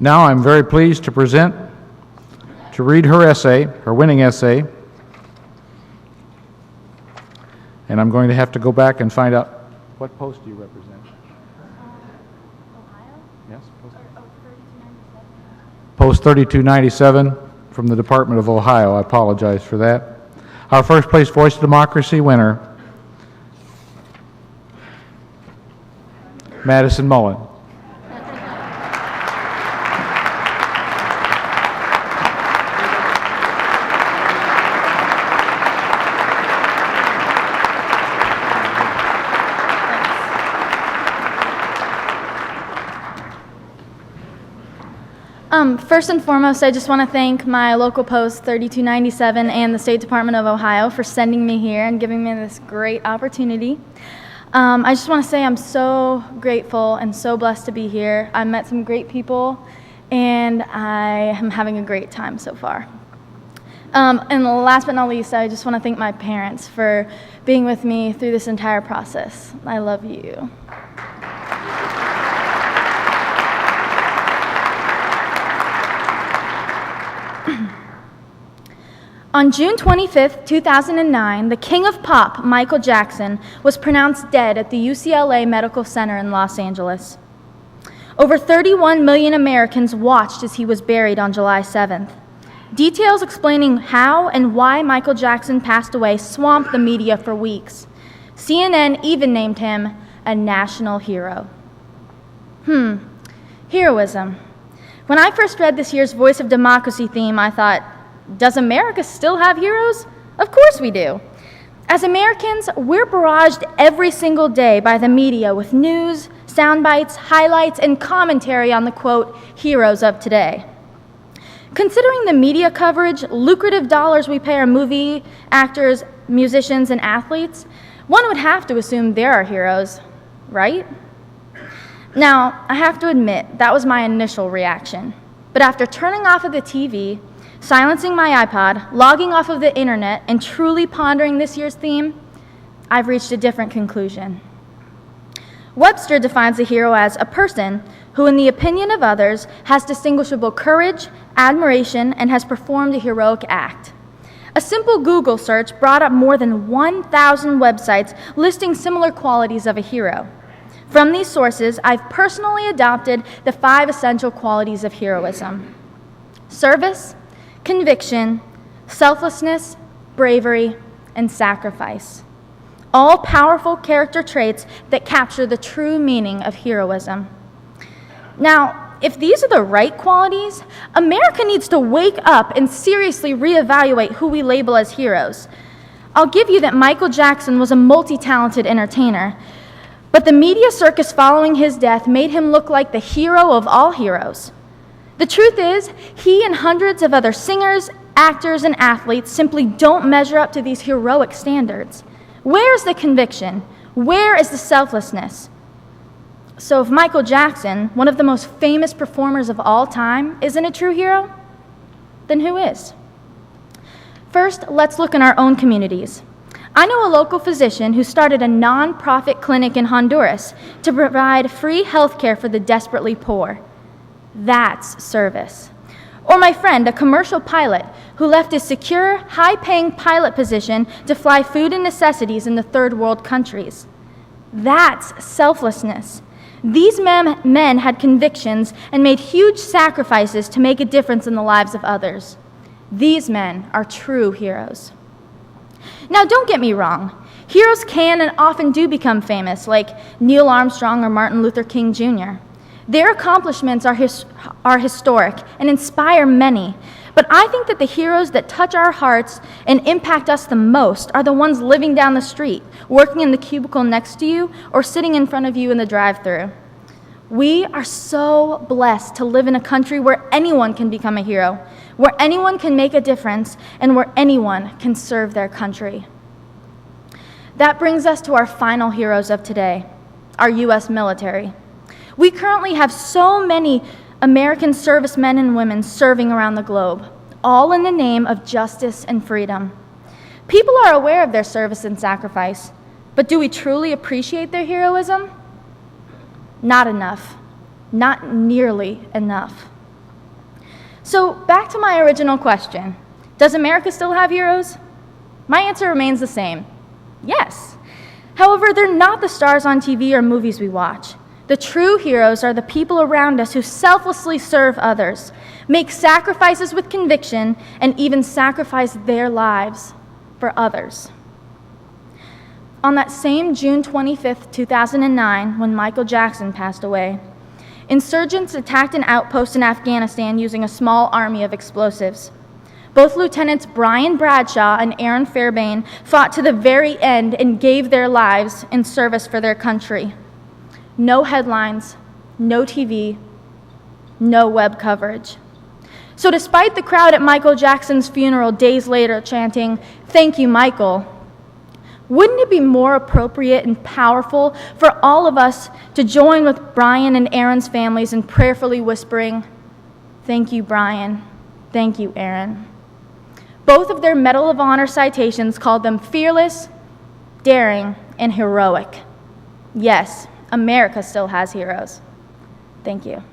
Now I'm very pleased to read her essay, her winning essay. And I'm going to have to go back and find out, what post do you represent? Ohio? Yes, post. 3297. Post 3297 from the Department of Ohio. I apologize for that. Our first place Voice of Democracy winner, Madison Mullen. First and foremost, I just want to thank my local post 3297 and the State Department of Ohio for sending me here and giving me this great opportunity. I just want to say I'm so grateful and so blessed to be here. I met some great people, and I am having a great time so far. And last but not least, I just want to thank my parents for being with me through this entire process. I love you. On June 25th, 2009, the king of pop, Michael Jackson, was pronounced dead at the UCLA Medical Center in Los Angeles. Over 31 million Americans watched as he was buried on July 7th. Details explaining how and why Michael Jackson passed away swamped the media for weeks. CNN even named him a national hero. Heroism. When I first read this year's Voice of Democracy theme, I thought, does America still have heroes? Of course we do. As Americans, we're barraged every single day by the media with news, sound bites, highlights, and commentary on the, quote, heroes of today. Considering the media coverage, lucrative dollars we pay our movie actors, musicians, and athletes, one would have to assume there are heroes, right? Now, I have to admit, that was my initial reaction. But after turning off of the TV, silencing my iPod, logging off of the internet, and truly pondering this year's theme, I've reached a different conclusion. Webster defines a hero as a person who, in the opinion of others, has distinguishable courage, admiration, and has performed a heroic act. A simple Google search brought up more than 1,000 websites listing similar qualities of a hero. From these sources, I've personally adopted the 5 essential qualities of heroism: service, conviction, selflessness, bravery, and sacrifice. All powerful character traits that capture the true meaning of heroism. Now, if these are the right qualities, America needs to wake up and seriously reevaluate who we label as heroes. I'll give you that Michael Jackson was a multi-talented entertainer, but the media circus following his death made him look like the hero of all heroes. The truth is, he and hundreds of other singers, actors, and athletes simply don't measure up to these heroic standards. Where's the conviction? Where is the selflessness? So if Michael Jackson, one of the most famous performers of all time, isn't a true hero, then who is? First, let's look in our own communities. I know a local physician who started a non-profit clinic in Honduras to provide free health care for the desperately poor. That's service. Or my friend, a commercial pilot, who left his secure, high-paying pilot position to fly food and necessities in the third world countries. That's selflessness. These men had convictions and made huge sacrifices to make a difference in the lives of others. These men are true heroes. Now, don't get me wrong. Heroes can and often do become famous, like Neil Armstrong or Martin Luther King Jr. Their accomplishments are historic and inspire many, but I think that the heroes that touch our hearts and impact us the most are the ones living down the street, working in the cubicle next to you, or sitting in front of you in the drive-thru. We are so blessed to live in a country where anyone can become a hero, where anyone can make a difference, and where anyone can serve their country. That brings us to our final heroes of today, our U.S. military. We currently have so many American servicemen and women serving around the globe, all in the name of justice and freedom. People are aware of their service and sacrifice, but do we truly appreciate their heroism? Not enough. Not nearly enough. So back to my original question. Does America still have heroes? My answer remains the same. Yes. However, they're not the stars on TV or movies we watch. The true heroes are the people around us who selflessly serve others, make sacrifices with conviction, and even sacrifice their lives for others. On that same June 25th, 2009, when Michael Jackson passed away, insurgents attacked an outpost in Afghanistan using a small army of explosives. Both Lieutenants Brian Bradshaw and Aaron Fairbairn fought to the very end and gave their lives in service for their country. No headlines, no TV, no web coverage. So despite the crowd at Michael Jackson's funeral days later chanting, "Thank you, Michael," wouldn't it be more appropriate and powerful for all of us to join with Brian and Aaron's families in prayerfully whispering, "Thank you, Brian. Thank you, Aaron." Both of their Medal of Honor citations called them fearless, daring, and heroic. Yes, America still has heroes. Thank you.